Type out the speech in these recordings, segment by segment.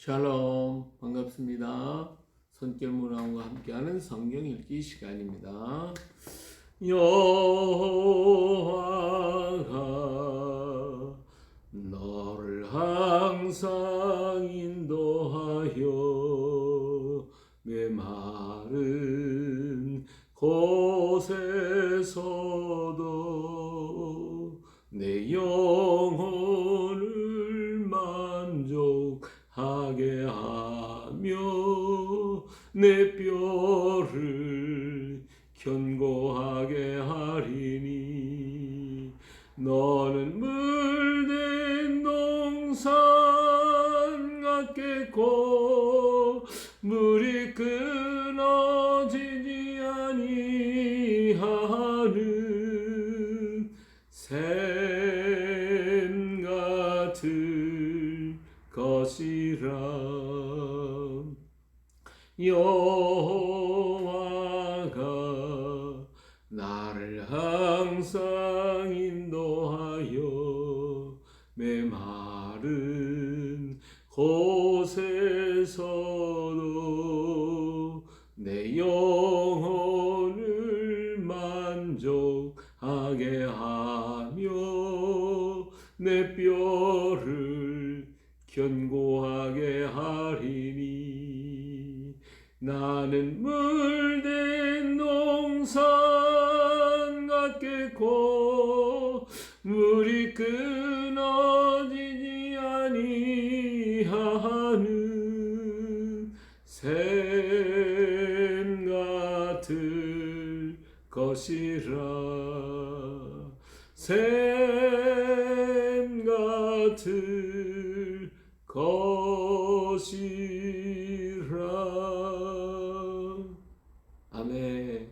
샬롬, 반갑습니다. 손길 문화원과 함께하는 성경 읽기 시간입니다. 여호와가 너를 항상 인도하여 메마른 곳에서도 내 영혼을 만족하게 하며 내 뼈를 견고하게 하리니 너는 물된 동산 같겠고 물이 끊어지지 아니하는 샘 같을 것이라. 여호와가 나를 항상 인도하여 메마른 곳에서도 내 영혼을 만족하게 하며 내 뼈를 견고하게 하리니 나는 물된 동산 같겠고 물이 끊어지지 아니하는 샘 같을 것이라. 샘 같을 것이라. 아멘.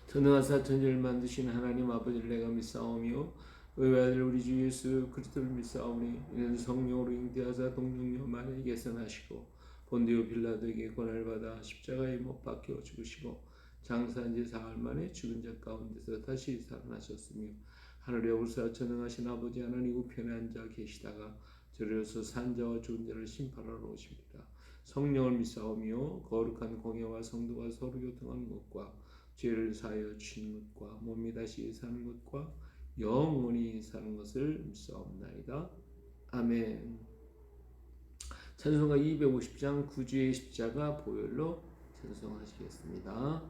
전능하사 천지를 만드신 하나님 아버지를 내가 믿사오며 의아들 우리 주 예수 그리스도를 믿사오니 이는 성령으로 잉태하사 동정녀 마리아에게 나시고 본디오 빌라도에게 고난을 받아 십자가에 못 박혀 죽으시고 장사한 지 사흘 만에 죽은 자 가운데서 다시 살아나셨으며 하늘에 오르사 전능하신 아버지 하나님 우편에 앉아 계시다가 저리로서 산 자와 죽은 자를 심판하러 오십니다. 성령을 믿사오며 거룩한 공예와 성도가 서로 교통하는 것과 죄를 사하여 주시는 것과 몸이 다시 사는 것과 영원히 사는 것을 믿사옵나이다. 아멘. 찬송가 250장 구주의 십자가 보혈로 찬송하시겠습니다.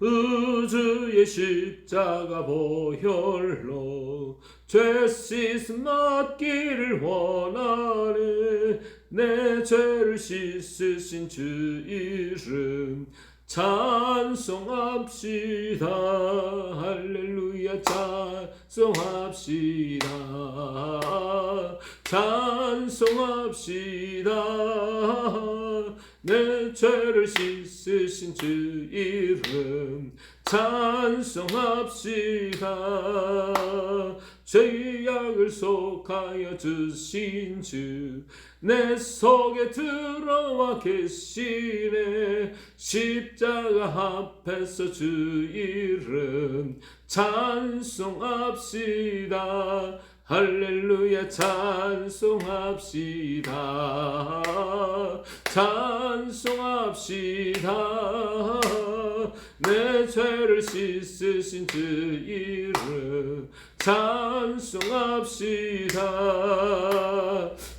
우주의 십자가 보혈로 죄 씻음 얻기를 원하네. 내 죄를 씻으신 주 이름 찬송합시다. 할렐루야 찬송합시다. 찬송합시다. 내 죄를 씻으신 주 이름 찬송합시다. 죄악을 속하여 주신 주 내 속에 들어와 계시네. 십자가 앞에서 주 이름 찬송합시다. 할렐루야 찬송합시다. 찬송합시다. 내 죄를 씻으신 주 이름 찬송합시다.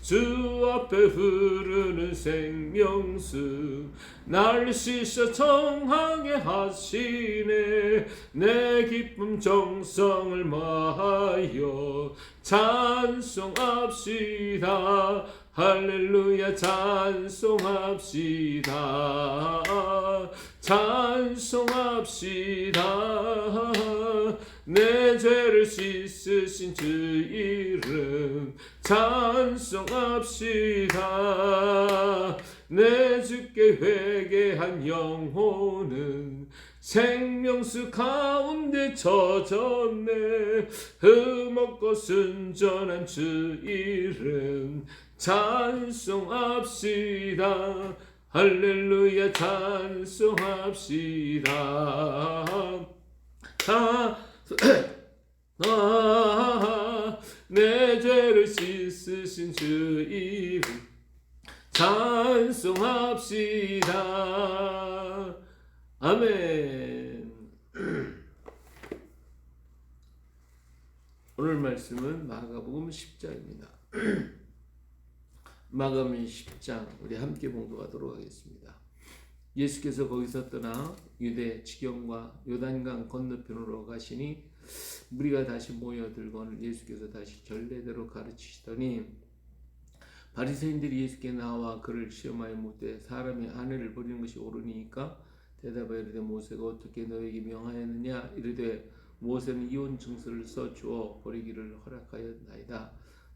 주 앞에 흐르는 생명수 날 씻어 정하게 하시네. 내 기쁨 정성을 마하여 찬송합시다. 할렐루야 찬송합시다. 찬송합시다. 내 죄를 씻으신 주 이름 찬송합시다. 내 주께 회개한 영혼은 생명수 가운데 젖었네. 흠없고 순전한 주 이름 찬송합시다. 할렐루야 찬송합시다. 내 죄를 씻으신 주 이름 찬송합시다. 아멘. 오늘 말씀은 마가복음 10장입니다. 마가복음 10장 우리 함께 봉독하도록 하겠습니다. 예수께서 거기서 떠나 유대 지경과 요단강 건너편으로 가시니 무리가 다시 모여들거늘 예수께서 다시 전례대로 가르치시더니 바리새인들이 예수께 나와 그를 시험하여 묻되 사람이 아내를 버리는 것이 옳으니까 대답하여 이르되 모세가 어떻게 너에게 명하였느냐 이르되 모세는 이혼 증서를 써 주어 버리기를 허락하였나이다.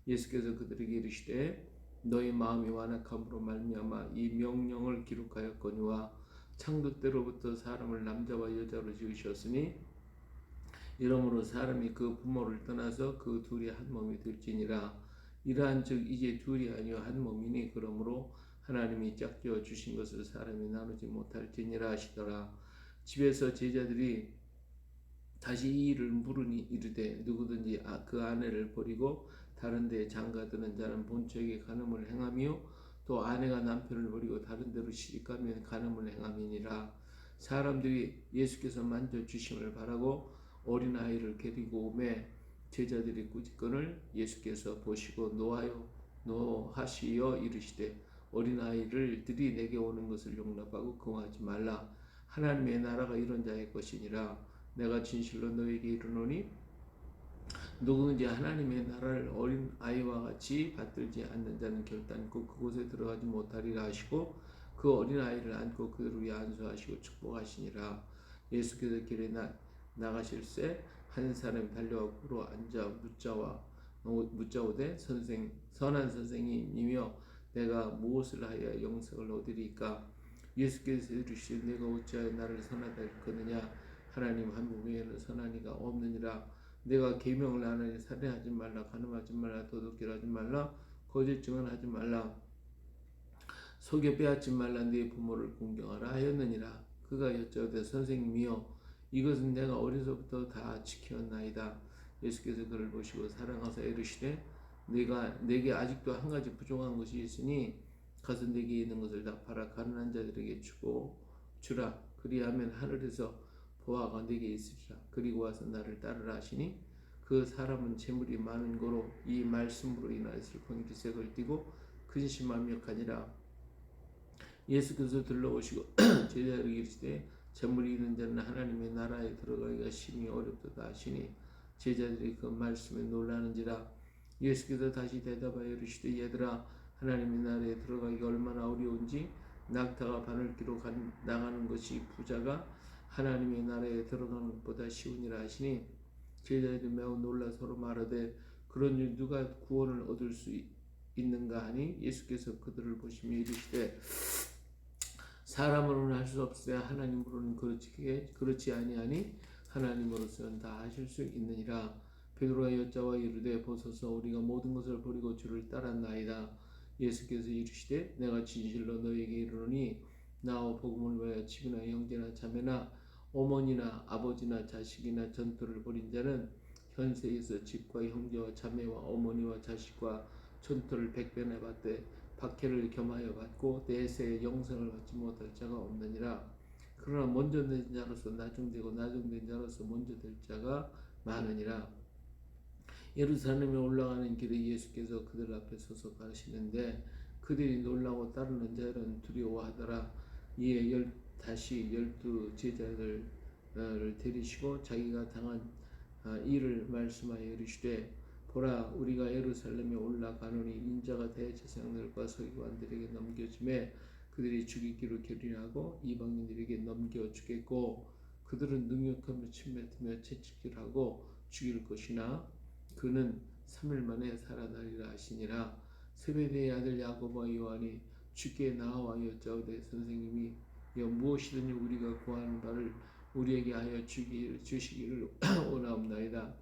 예수께서 그들에게 이르시되 너희 마음이 완악함으로 말미암아 이 명령을 기록하였거니와 창조 때로부터 사람을 남자와 여자로 지으셨으니 이러므로 사람이 그 부모를 떠나서 그 둘이 한 몸이 될지니라. 이러한즉 이제 둘이 아니요 한 몸이니 그러므로 하나님이 짝지어 주신 것을 사람이 나누지 못할지니라 하시더라. 집에서 제자들이 다시 이 일을 물으니 이르되 누구든지 그 아내를 버리고 다른 데에 장가드는 자는 본처에게 간음을 행하며 또 아내가 남편을 버리고 다른 데로 시집가면 간음을 행함이니라. 사람들이 예수께서 만져주심을 바라고 어린아이를 데리고 오매 제자들이 꾸짖거늘 예수께서 보시고 노하시어 이르시되 어린아이들이 내게 오는 것을 용납하고 금하지 말라. 하나님의 나라가 이런 자의 것이니라. 내가 진실로 너에게 이르노니 누구든지 하나님의 나라를 어린 아이와 같이 받들지 않는 자는 결단코 그곳에 들어가지 못하리라 하시고 그 어린 아이를 안고 그들 위에 안수하시고 축복하시니라. 예수께서 길에 나가실새 한 사람이 달려와 굴로 앉아 묻자오되 선한 선생님이며 내가 무엇을 하여 영생을 얻으리까? 예수께서 이르시되 내가 어찌하여 나를 선하다 일컫느냐? 하나님 한 분 외에는 선한 이가 없느니라. 내가 계명을 안 하니 살인하지 말라, 간음하지 말라, 도둑질하지 말라, 거짓 증언하지 말라, 속여 빼앗지 말라, 네 부모를 공경하라 하였느니라. 그가 여짜오되 선생님이여 이것은 내가 어려서부터 다 지켰나이다. 예수께서 그를 보시고 사랑하사 이르시되 내게 아직도 한 가지 부족한 것이 있으니 가서 내게 있는 것을 다 팔아 가난한 자들에게 주라. 그리하면 하늘에서 보화가 내게 있으리라. 그리고 와서 나를 따르라 하시니 그 사람은 재물이 많은 고로 이 말씀으로 인하여 슬픈 기색을 띠고 근심하며 가니라. 예수께서 들러오시고 제자들에게 이르시되 재물이 있는 자는 하나님의 나라에 들어가기가 심히 어렵도다 하시니 제자들이 그 말씀에 놀라는지라. 예수께서 다시 대답하여 이르시되 얘들아 하나님의 나라에 들어가기가 얼마나 어려운지 낙타가 바늘기로 나가는 것이 부자가 하나님의 나라에 들어가는 것보다 쉬우니라 하시니 제자들이 매우 놀라 서로 말하되 그런 일 누가 구원을 얻을 수 있는가 하니 예수께서 그들을 보시며 이르시되 사람으로는 할 수 없으나 하나님으로는 그렇지 아니하니 하나님으로서는 다 하실 수 있느니라. 베드로가 여짜와 이르되 보소서 우리가 모든 것을 버리고 주를 따랐나이다. 예수께서 이르시되 내가 진실로 너에게 이르노니 나와 복음을 위하여 집이나 형제나 자매나 어머니나 아버지나 자식이나 전토를 벌인 자는 현세에서 집과 형제와 자매와 어머니와 자식과 전토를 100배나 받되 박해를 겸하여 받고 내세에 영생을 받지 못할 자가 없느니라. 그러나 먼저 된 자로서 나중되고 나중된 자로서 먼저 될 자가 많으니라. 예루살렘에 올라가는 길에 예수께서 그들 앞에 서서 가시는데 그들이 놀라고 따르는 자들은 두려워하더라. 이에 다시 12 제자들을 데리시고 자기가 당한 일을 말씀하여 이르시되 보라 우리가 예루살렘에 올라가노니 인자가 대제사장들과 서기관들에게 넘겨주매 그들이 죽이기로 결의하고 이방인들에게 넘겨주겠고 그들은 능욕하며 침뱉으며 채찍질하고 죽일 것이나 그는 3일 만에 살아나리라 하시니라. 세베대의 아들 야고보와 요한이 주께 나와 여짜오되 선생님이 무엇이든지 우리가 구하는 바를 우리에게 하여 주시기를 원하옵나이다.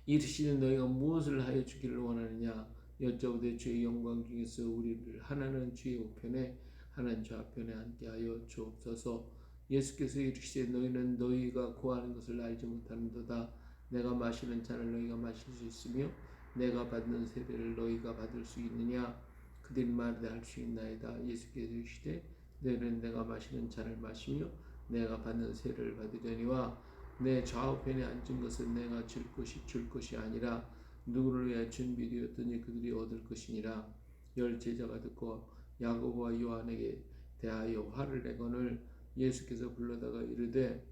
이르시는 너희가 무엇을 하여 주기를 원하느냐 여짜오되 주의 영광 중에서 우리를 하나는 주의 우편에 하나는 좌편에 앉게 하여 주옵소서. 예수께서 이르시되 너희는 너희가 구하는 것을 알지 못하는도다. 내가 마시는 잔을 너희가 마실 수 있으며 내가 받는 세례를 너희가 받을 수 있느냐. 그들이 말하되 할 수 있나이다. 예수께서 이르시되 너희는 내가 마시는 잔을 마시며 내가 받는 세를 받으려니와 내 좌우편에 앉은 것은 내가 줄 것이 아니라 누구를 위하여 준비되었더니 그들이 얻을 것이니라. 열 제자가 듣고 야고보와 요한에게 대하여 화를 내거늘 예수께서 불러다가 이르되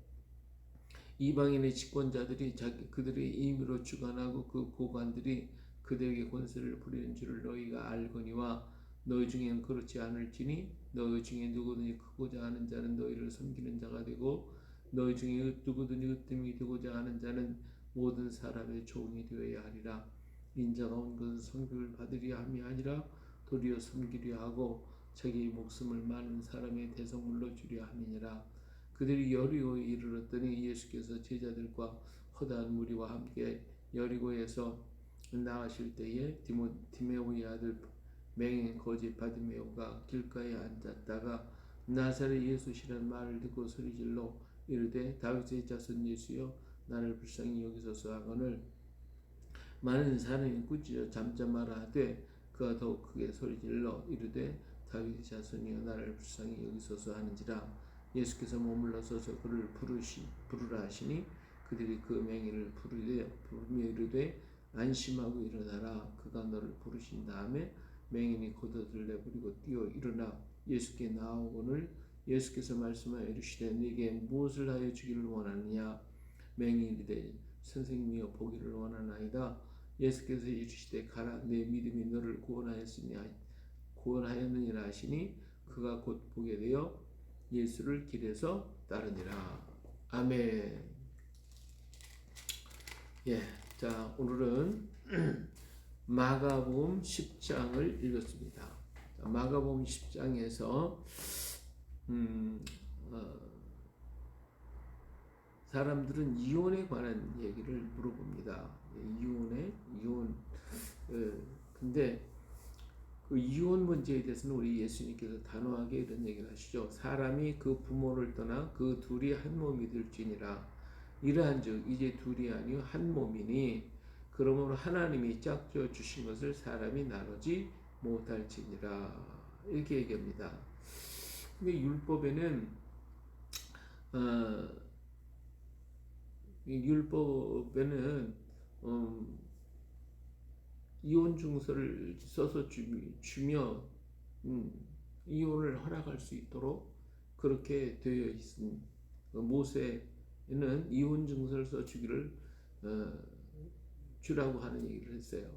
이방인의 집권자들이 그들의 임의로 주관하고 그 고관들이 그들에게 권세를 부리는 줄을 너희가 알거니와 너희 중에는 그렇지 않을지니 너희 중에 누구든지 크고자 하는 자는 너희를 섬기는 자가 되고 너희 중에 누구든지 으뜸이 되고자 하는 자는 모든 사람의 종이 되어야 하리라. 인자가 온 것은 섬김을 받으려 함이 아니라 도리어 섬기려 하고 자기 목숨을 많은 사람의 대성물로 주려 함이니라. 그들이 여리고에 이르렀더니 예수께서 제자들과 허다한 무리와 함께 여리고에서 나가실 때에 디메오의 아들 맹인 거지 바디메오가 길가에 앉았다가 나사렛 예수시라는 말을 듣고 소리질러 이르되 다윗의 자손 예수여 나를 불쌍히 여기소서 하거늘 많은 사람이 꾸짖어 잠잠하라 하되 그가 더욱 크게 소리질러 이르되 다윗의 자손이여 나를 불쌍히 여기소서 하는지라. 예수께서 머물러 서서 그를 부르라 하시니 그들이 그 맹인을 부르며 이르되 안심하고 일어나라. 그가 너를 부르신 다음에 맹인이 겉옷을 내버리고 뛰어 일어나 예수께 나오거늘 예수께서 말씀하여 이르시되 네게 무엇을 하여 주기를 원하느냐. 맹인이 이르되 선생님이여 보기를 원하나이다. 예수께서 이르시되 가라 내 믿음이 너를 구원하였느니라 하시니 그가 곧 보게 되어 예수를 길에서 따르니라. 아멘. 예, 자 오늘은 마가복음 10장을 읽었습니다. 마가복음 10장에서 사람들은 이혼에 관한 얘기를 물어봅니다. 이혼. 근데 그 이혼 문제에 대해서는 우리 예수님께서 단호하게 이런 얘기를 하시죠. 사람이 그 부모를 떠나 그 둘이 한 몸이 될지니라. 이러한즉 이제 둘이 아니요 한 몸이니 그러므로 하나님이 짝지어 주신 것을 사람이 나누지 못할지니라. 이렇게 얘기합니다. 근데 율법에는 이혼 증서를 써서 주며 이혼을 허락할 수 있도록 그렇게 되어 있습니다. 모세는 이혼 증서를 써 주기를 주라고 하는 얘기를 했어요.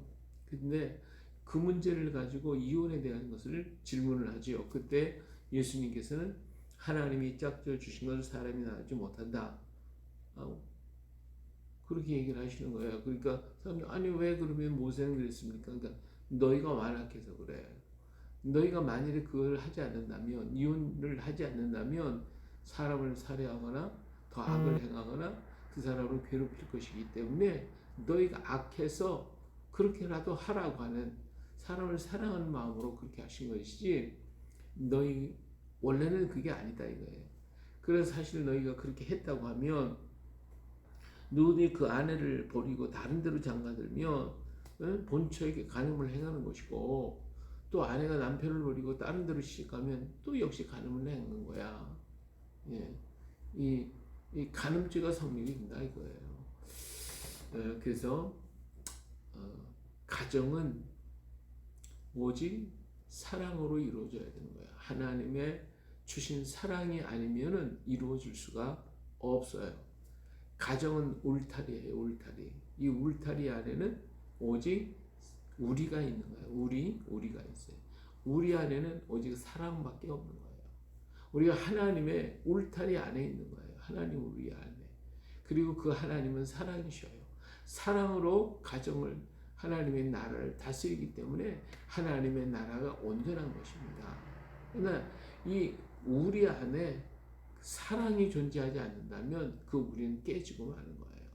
근데 그 문제를 가지고 이혼에 대한 것을 질문을 하지요. 그때 예수님께서는 하나님이 짝지어 주신 것을 사람이 나누지 못한다. 그렇게 얘기를 하시는 거예요. 그러니까 사람들이 아니 왜 그러면 모세는 그랬습니까? 그러니까 너희가 완악해서 그래. 너희가 만일에 그걸 하지 않는다면 이혼을 하지 않는다면 사람을 살해하거나 더 악을 행하거나 그 사람을 괴롭힐 것이기 때문에 너희가 악해서 그렇게라도 하라고 하는 사람을 사랑하는 마음으로 그렇게 하신 것이지 너희 원래는 그게 아니다 이거예요. 그래서 사실 너희가 그렇게 했다고 하면 누구든지 그 아내를 버리고 다른 데로 장가들면 본처에게 간음을 행하는 것이고 또 아내가 남편을 버리고 다른 데로 시집가면 또 역시 간음을 행하는 거야. 예. 이 간음죄가 성립이 된다 이거예요. 그래서 가정은 오직 사랑으로 이루어져야 되는 거야. 하나님의 주신 사랑이 아니면은 이루어질 수가 없어요. 가정은 울타리예요, 울타리. 이 울타리 안에는 오직 우리가 있는 거예요. 우리가 있어요. 우리 안에는 오직 사랑밖에 없는 거예요. 우리가 하나님의 울타리 안에 있는 거예요. 하나님 우리 안에. 그리고 그 하나님은 사랑이셔요. 사랑으로 가정을 하나님의 나라를 다스리기 때문에 하나님의 나라가 온전한 것입니다. 그러나 이 우리 안에 사랑이 존재하지 않는다면 그 우리는 깨지고 마는 거예요.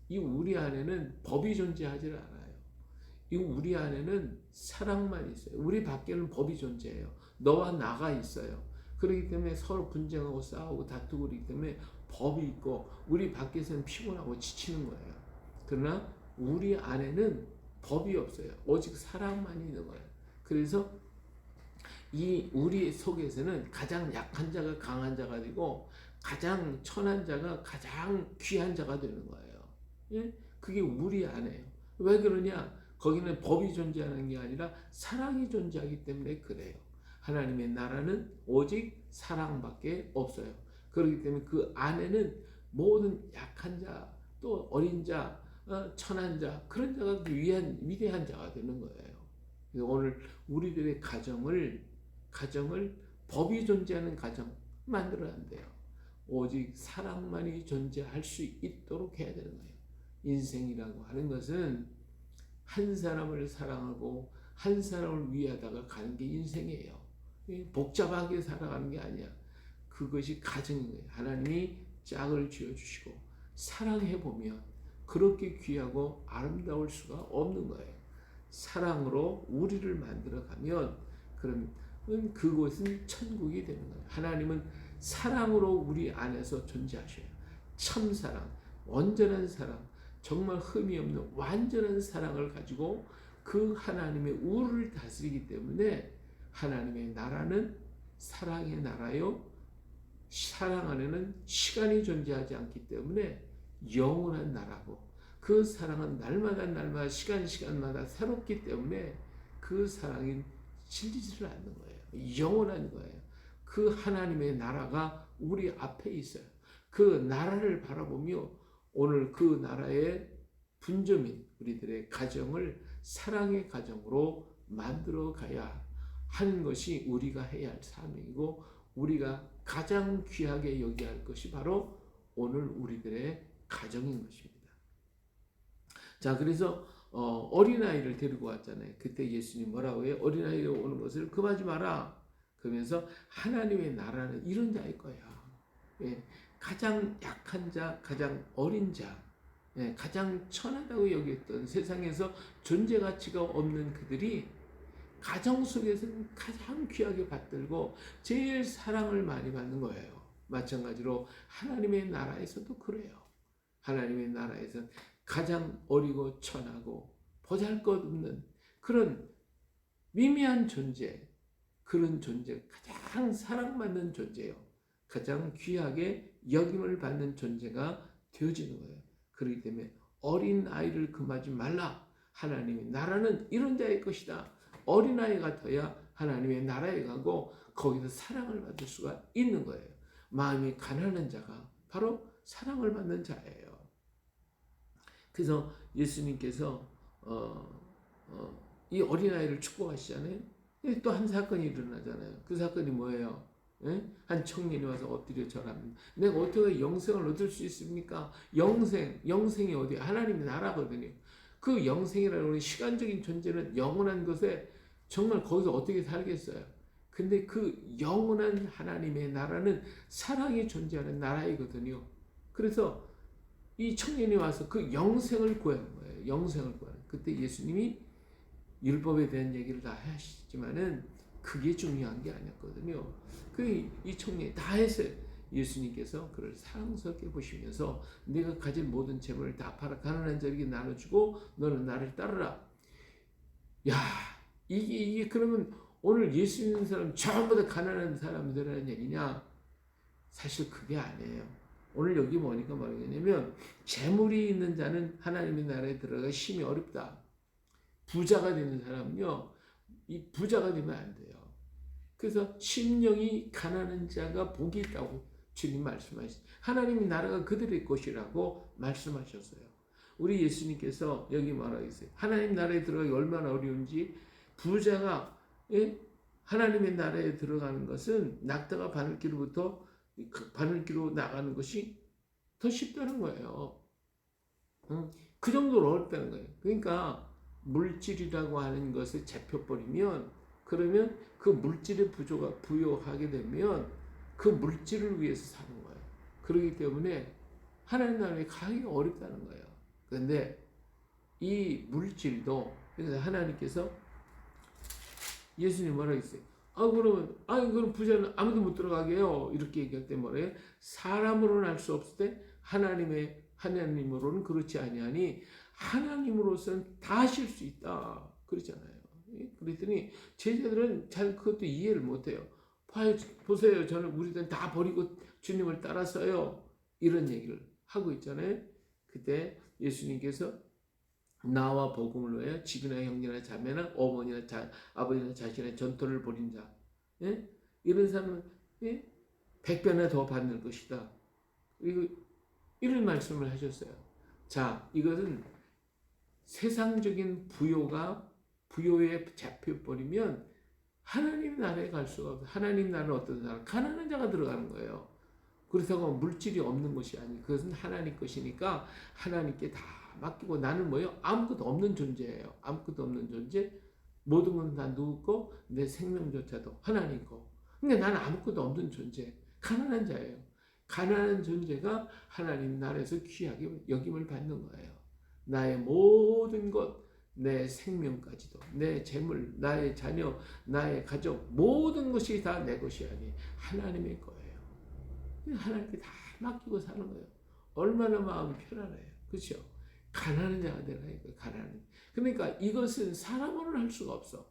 이 우리 안에는 법이 존재하지 않아요. 이 우리 안에는 사랑만 있어요. 우리 밖에는 법이 존재해요. 너와 나가 있어요. 그렇기 때문에 서로 분쟁하고 싸우고 다투고 그렇기 때문에 법이 있고 우리 밖에서는 피곤하고 지치는 거예요. 그러나 우리 안에는 법이 없어요. 오직 사랑만 있는 거예요. 그래서 이 우리 속에서는 가장 약한 자가 강한 자가 되고 가장 천한 자가 가장 귀한 자가 되는 거예요. 예? 그게 우리 안에요. 왜 그러냐? 거기는 법이 존재하는 게 아니라 사랑이 존재하기 때문에 그래요. 하나님의 나라는 오직 사랑밖에 없어요. 그렇기 때문에 그 안에는 모든 약한 자, 또 어린 자, 천한 자, 그런 자가 위대한 자가 되는 거예요. 오늘 우리들의 가정을 법이 존재하는 가정 만들어야 한대요. 오직 사랑만이 존재할 수 있도록 해야 되는 거예요. 인생이라고 하는 것은 한 사람을 사랑하고 한 사람을 위하다가 가는 게 인생이에요. 복잡하게 살아가는 게 아니야. 그것이 가정인 거예요. 하나님이 짝을 지어주시고 사랑해보면 그렇게 귀하고 아름다울 수가 없는 거예요. 사랑으로 우리를 만들어가면 그러면 그곳은 천국이 되는 거예요. 하나님은 사랑으로 우리 안에서 존재하셔요. 참사랑, 온전한 사랑, 정말 흠이 없는 완전한 사랑을 가지고 그 하나님의 우를 다스리기 때문에 하나님의 나라는 사랑의 나라요. 사랑 안에는 시간이 존재하지 않기 때문에 영원한 나라고, 그 사랑은 날마다 시간마다 새롭기 때문에 그 사랑이 질리지를 않는 거예요. 영원한 거예요. 그 하나님의 나라가 우리 앞에 있어요. 그 나라를 바라보며 오늘 그 나라의 분점인 우리들의 가정을 사랑의 가정으로 만들어 가야 하는 것이 우리가 해야 할 사명이고, 우리가 가장 귀하게 여겨야 할 것이 바로 오늘 우리들의 가정인 것입니다. 자, 그래서 어린아이를 데리고 왔잖아요. 그때 예수님 뭐라고 해요? 어린아이가 오는 것을 금하지 마라. 그러면서 하나님의 나라는 이런 자일 거야. 예, 가장 약한 자, 가장 어린 자, 예, 가장 천하다고 여겼던 세상에서 존재 가치가 없는 그들이 가정 속에서는 가장 귀하게 받들고 제일 사랑을 많이 받는 거예요. 마찬가지로 하나님의 나라에서도 그래요. 하나님의 나라에서는 가장 어리고 천하고 보잘것없는 그런 미미한 존재, 그런 존재, 가장 사랑받는 존재요. 가장 귀하게 여김을 받는 존재가 되어지는 거예요. 그렇기 때문에 어린 아이를 금하지 말라. 하나님의 나라는 이런 자의 것이다. 어린아이 같아야 하나님의 나라에 가고 거기서 사랑을 받을 수가 있는 거예요. 마음이 가난한 자가 바로 사랑을 받는 자예요. 그래서 예수님께서 이 어린아이를 축복하시잖아요. 또 한 사건이 일어나잖아요. 그 사건이 뭐예요? 한 청년이 와서 엎드려 절합니다. 내가 어떻게 영생을 얻을 수 있습니까? 영생이 어디야? 하나님의 나라거든요. 그 영생이라는 시간적인 존재는 영원한 것에 정말 거기서 어떻게 살겠어요? 근데 그 영원한 하나님의 나라는 사랑이 존재하는 나라이거든요. 그래서 이 청년이 와서 그 영생을 구하는 거예요. 영생을 구하는. 그때 예수님이 율법에 대한 얘기를 다 하시지만은 그게 중요한 게 아니었거든요. 이 청년이 다 했어요. 예수님께서 그를 사랑스럽게 보시면서 네가 가진 모든 재물을 다 팔아 가난한 자에게 나눠주고 너는 나를 따르라. 야, 이게 그러면 오늘 예수 믿는 사람 전부 다 가난한 사람들이라는 얘기냐? 사실 그게 아니에요. 오늘 여기 뭐니까 말하냐면 재물이 있는 자는 하나님의 나라에 들어가 심히 어렵다. 부자가 되는 사람은요, 이 부자가 되면 안 돼요. 그래서 심령이 가난한 자가 복이 있다고 주님 말씀하셨어요. 하나님의 나라가 그들의 것이라고 말씀하셨어요. 우리 예수님께서 여기 말하고 있어요. 하나님 나라에 들어가기 얼마나 어려운지, 부자가 하나님의 나라에 들어가는 것은 낙타가 바늘기로 나가는 것이 더 쉽다는 거예요. 그 정도로 어렵다는 거예요. 그러니까 물질이라고 하는 것을 잡혀버리면, 그러면 그 물질의 부여하게 되면 그 물질을 위해서 사는 거예요. 그렇기 때문에 하나님 나라에 가기 어렵다는 거예요. 그런데 이 물질도, 그래서 하나님께서 예수님 뭐라고 했어요? 그럼 부자는 아무도 못 들어가게 해요. 이렇게 얘기할 때 뭐래요? 사람으로는 할 수 없을 때 하나님으로는 그렇지 아니하니 하나님으로서는 다 하실 수 있다. 그러잖아요. 그랬더니 제자들은 잘 그것도 이해를 못해요. 보세요. 저는 우리들 다 버리고 주님을 따랐어요. 이런 얘기를 하고 있잖아요. 그때 예수님께서 나와 복음을 위하여 집이나 형제나 자매나 어머니나 아버지나 자신의 전토를 벌인 자, 예? 이런 사람은 100배나 더 받는 것이다. 그리고 이런 말씀을 하셨어요. 자, 이것은 세상적인 부요에 잡혀버리면 하나님 나라에 갈 수가 없어요. 하나님 나라는 어떤 사람? 가난한 자가 들어가는 거예요. 그렇다고 물질이 없는 것이 아니에요. 그것은 하나님 것이니까 하나님께 다 맡기고 나는 뭐예요? 아무것도 없는 존재예요. 아무것도 없는 존재. 모든 건 다 누구 거? 내 생명조차도 하나님 거. 그러니까 나는 아무것도 없는 존재. 가난한 자예요. 가난한 존재가 하나님 나라에서 귀하게 여김을 받는 거예요. 나의 모든 것, 내 생명까지도, 내 재물, 나의 자녀, 나의 가족, 모든 것이 다 내 것이 아니 하나님의 거예요. 하나님께 다 맡기고 사는 거예요. 얼마나 마음이 편안해요. 그렇죠? 가난한 자가 되라니까, 가난한. 그러니까 이것은 사람으로는 할 수가 없어.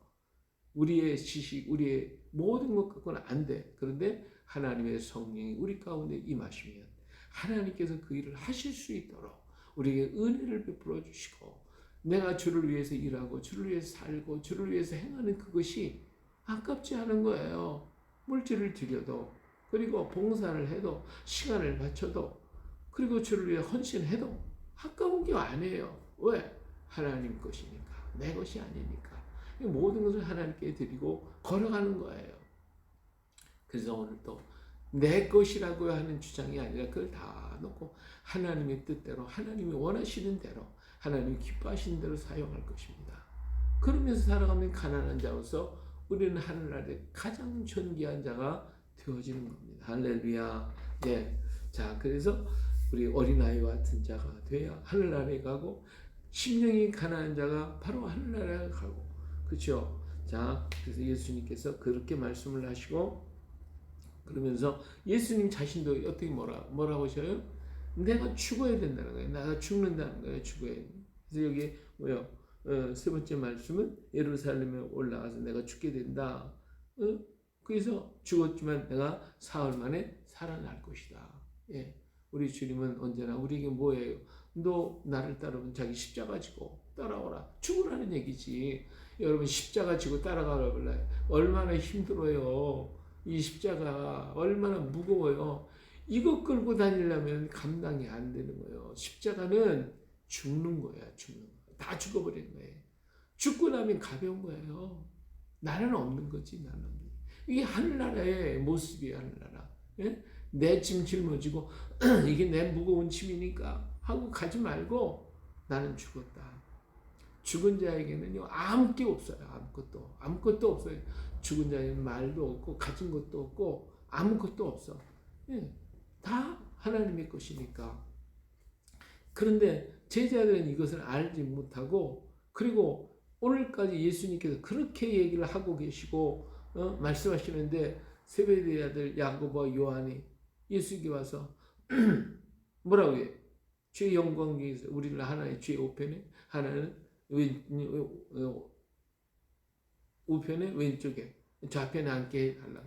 우리의 지식, 우리의 모든 것 갖고는 안 돼. 그런데 하나님의 성령이 우리 가운데 임하시면 하나님께서 그 일을 하실 수 있도록 우리에게 은혜를 베풀어 주시고, 내가 주를 위해서 일하고 주를 위해서 살고 주를 위해서 행하는 그것이 아깝지 않은 거예요. 물질을 드려도, 그리고 봉사를 해도, 시간을 바쳐도, 그리고 주를 위해 헌신해도 아까운 게 아니에요. 왜? 하나님 것이니까, 내 것이 아니니까. 모든 것을 하나님께 드리고 걸어가는 거예요. 그래서 오늘 또 내 것이라고 하는 주장이 아니라 그걸 다 놓고 하나님의 뜻대로, 하나님이 원하시는 대로, 하나님이 기뻐하시는 대로 사용할 것입니다. 그러면서 살아가는 가난한 자로서 우리는 하늘나라의 가장 존귀한 자가 되어지는 겁니다. 할렐루야. 네. 자, 그래서 우리 어린아이와 같은 자가 돼야 하늘나라에 가고, 심령이 가난한 자가 바로 하늘나라에 가고, 그렇죠? 자, 그래서 예수님께서 그렇게 말씀을 하시고, 그러면서 예수님 자신도 어떻게 뭐라고 하셔요? 내가 죽어야 된다는 거예요. 내가 죽는다는 거예요. 죽어야 돼. 그래서 여기 세 번째 말씀은 예루살렘에 올라가서 내가 죽게 된다. 그래서 죽었지만 내가 사흘 만에 살아날 것이다. 예. 우리 주님은 언제나 우리에게 뭐예요? 너 나를 따르면 자기 십자가 지고 따라오라. 죽으라는 얘기지. 여러분, 십자가 지고 따라가라 볼래요? 얼마나 힘들어요. 이 십자가 얼마나 무거워요. 이거 끌고 다니려면 감당이 안 되는 거예요. 십자가는 죽는 거야. 죽는 거야. 다 죽어버리는 거예요. 죽고 나면 가벼운 거예요. 나는 없는 거지. 나는. 이게 하늘나라의 모습이에요. 하늘나라. 예? 내 짐 짊어지고 이게 내 무거운 짐이니까 하고 가지 말고 나는 죽었다. 죽은 자에게는요, 아무게 없어요. 아무것도 없어요. 죽은 자에게는 말도 없고 가진 것도 없고 아무것도 없어. 예, 다 하나님의 것이니까. 그런데 제자들은 이것을 알지 못하고, 그리고 오늘까지 예수님께서 그렇게 얘기를 하고 계시고 말씀하시는데, 세베대의 아들 야고보와 요한이 예수께 와서 뭐라고 해요? 주의 영광 중에서 우리를 하나의 주의 우편에, 하나는 우편에 왼쪽에, 좌편에 앉게 해달라.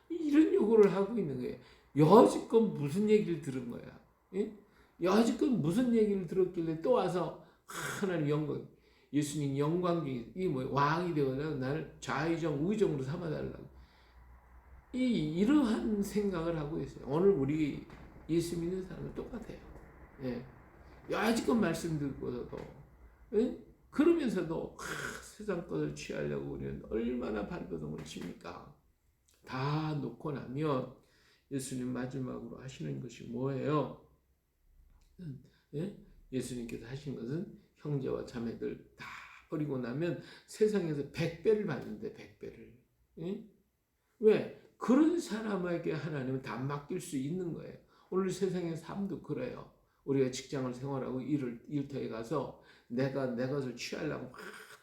이런 요구를 하고 있는 거예요. 여지껏 무슨 얘기를 들은 거야? 예? 여지껏 무슨 얘기를 들었길래 또 와서 하나님 영광, 예수님 영광 중에 이 왕이 되어서 나를 좌의정 우의정으로 삼아달라고. 이러한 생각을 하고 있어요. 오늘 우리 예수 믿는 사람은 똑같아요. 예. 여지껏 말씀 듣고서도, 예? 그러면서도 세상 것을 취하려고 우리는 얼마나 발버둥을 칩니까? 다 놓고 나면 예수님 마지막으로 하시는 것이 뭐예요? 예? 예수님께서 하신 것은 형제와 자매들 다 버리고 나면 세상에서 100배를 받는데, 100배를. 예? 왜? 그런 사람에게 하나님은 다 맡길 수 있는 거예요. 오늘 세상의 삶도 그래요. 우리가 직장을 생활하고 일터에 가서 내가 내 것을 취하려고 막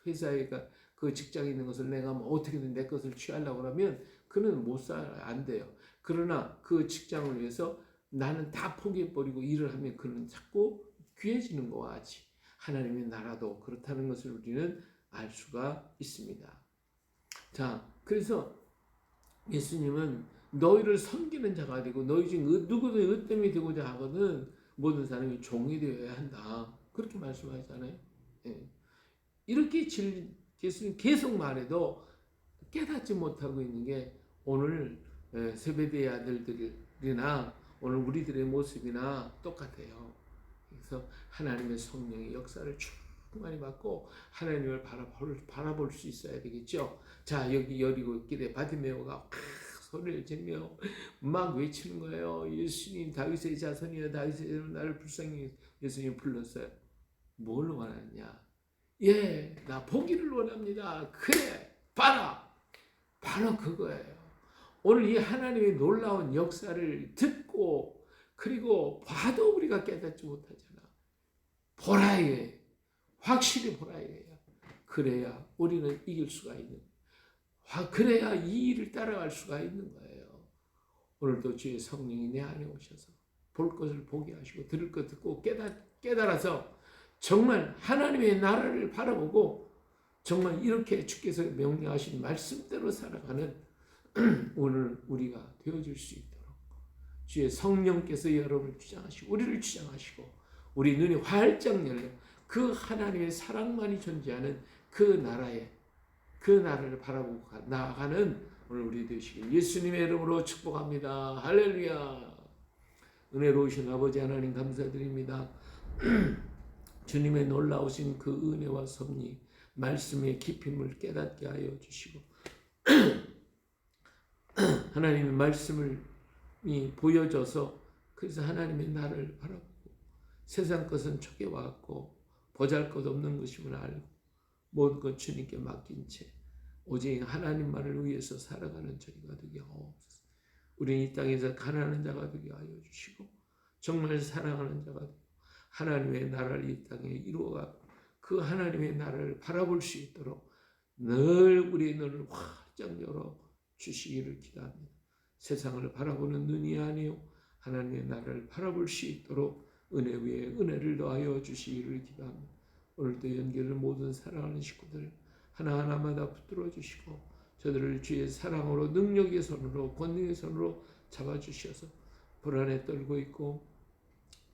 회사에 그 직장에 있는 것을 내가 뭐 어떻게든 내 것을 취하려고 하면 그는 못 살아요. 안 돼요. 그러나 그 직장을 위해서 나는 다 포기해버리고 일을 하면 그는 자꾸 귀해지는 거와 같이 하나님의 나라도 그렇다는 것을 우리는 알 수가 있습니다. 자, 그래서 예수님은 너희를 섬기는 자가 되고 너희 중 누구도 으뜸이 되고자 하거든 모든 사람이 종이 되어야 한다. 그렇게 말씀하잖아요. 예. 이렇게 예수님 계속 말해도 깨닫지 못하고 있는 게 오늘 세베대의 아들들이나 오늘 우리들의 모습이나 똑같아요. 그래서 하나님의 성령의 역사를 충만히 받고 하나님을 바라볼 수 있어야 되겠죠. 자, 여기 여리고 길에 바디메오가 소리를 지르며 막 외치는 거예요. 예수님, 다윗의 자손이여, 다윗의 자손 나를 불쌍히. 예수님 불렀어요. 뭘 원하느냐? 예, 나 보기를 원합니다. 그래, 봐라. 바로 그거예요. 오늘 이 하나님의 놀라운 역사를 듣고 그리고 봐도 우리가 깨닫지 못하잖아. 보라 이거예요. 확실히 보라 이거예요. 그래야 우리는 이길 수가 있는, 그래야 이 일을 따라갈 수가 있는 거예요. 오늘도 주의 성령이 내 안에 오셔서 볼 것을 보게 하시고 들을 것 듣고 깨달아서 정말 하나님의 나라를 바라보고 정말 이렇게 주께서 명령하신 말씀대로 살아가는 오늘 우리가 되어줄 수 있도록 주의 성령께서 여러분을 주장하시고 우리를 주장하시고 우리 눈이 활짝 열려 그 하나님의 사랑만이 존재하는 그 나라를 바라보고 나아가는 오늘 우리 되시길 예수님의 이름으로 축복합니다. 할렐루야. 은혜로우신 아버지 하나님 감사드립니다. 주님의 놀라우신 그 은혜와 섭리 말씀의 깊임을 깨닫게 하여 주시고 하나님의 말씀을 보여줘서 그래서 하나님의 나를 바라보고 세상 것은 촉에와 같고 보잘것없는 것임을 알고 모든 것 주님께 맡긴 채 오직 하나님만을 위해서 살아가는 저희가 되게 하옵소서. 우리는 이 땅에서 가난한 자가 되게 하여 주시고 정말 사랑하는 자가 되고 하나님의 나라를 이 땅에 이루어가 그 하나님의 나라를 바라볼 수 있도록 늘 우리의 눈을 활짝 열어 주시기를 기도합니다. 세상을 바라보는 눈이 아니요 하나님의 나라를 바라볼 수 있도록 은혜 위에 은혜를 더하여 주시기를 기도합니다. 오늘도 연결을 모든 사랑하는 식구들 하나하나마다 붙들어 주시고 저들을 주의 사랑으로 능력의 손으로 권능의 손으로 잡아주셔서 불안에 떨고 있고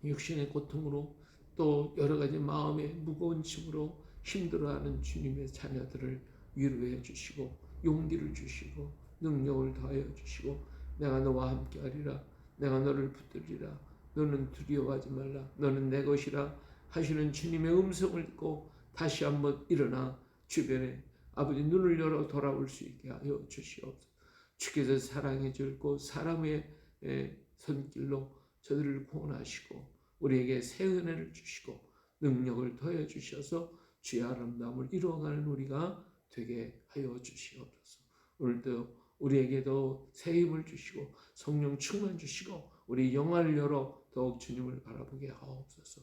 육신의 고통으로 또 여러 가지 마음의 무거운 짐으로 힘들어하는 주님의 자녀들을 위로해 주시고 용기를 주시고 능력을 더하여 주시고 내가 너와 함께하리라 내가 너를 붙들리라 너는 두려워하지 말라 너는 내 것이라 하시는 주님의 음성을 듣고 다시 한번 일어나 주변에 아버지 눈을 열어 돌아올 수 있게 하여 주시옵소서. 주께서 사랑해 주고 사람의 손길로 저들을 구원하시고 우리에게 새 은혜를 주시고 능력을 더해 주셔서 주의 아름다움을 이루어가는 우리가 되게 하여 주시옵소서. 오늘도 우리에게도 새 힘을 주시고 성령 충만 주시고 우리 영화를 열어 더욱 주님을 바라보게 하옵소서.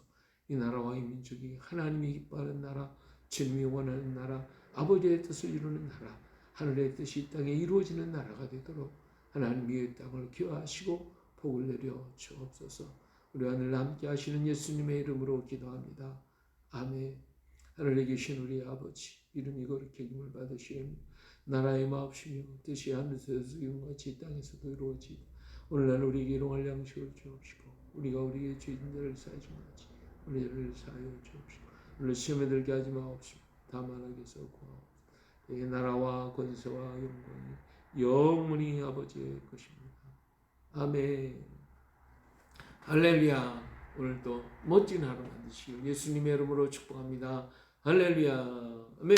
이 나라와 이 민족이 하나님이 기뻐하는 나라 주님이 원하는 나라 아버지의 뜻을 이루는 나라 하늘의 뜻이 이 땅에 이루어지는 나라가 되도록 하나님이 이 땅을 기뻐하시고 복을 내려 주옵소서. 우리 하늘 함께 하시는 예수님의 이름으로 기도합니다. 아멘. 하늘에 계신 우리 아버지 이름이 거룩히 여김을 받으시오며 나라의 마옵시며 뜻이 하늘에서 이룬같이 이 땅에서도 이루어지이다. 오늘날 우리에게 일용할 양식을 주옵시고 우리가 우리의 죄인들을 사하지 마지 우리를 사하여 주옵시고 오늘 시험에 들게 하지 마옵시고 다만 악에서 구하옵소서. 이 나라와 권세와 영광이 영원히 아버지의 것입니다. 아멘. 할렐루야. 오늘도 멋진 하루 만드시길 예수님의 이름으로 축복합니다. 할렐루야. 아멘.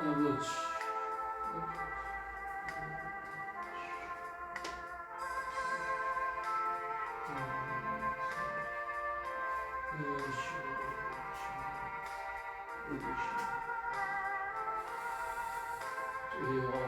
아버지 주여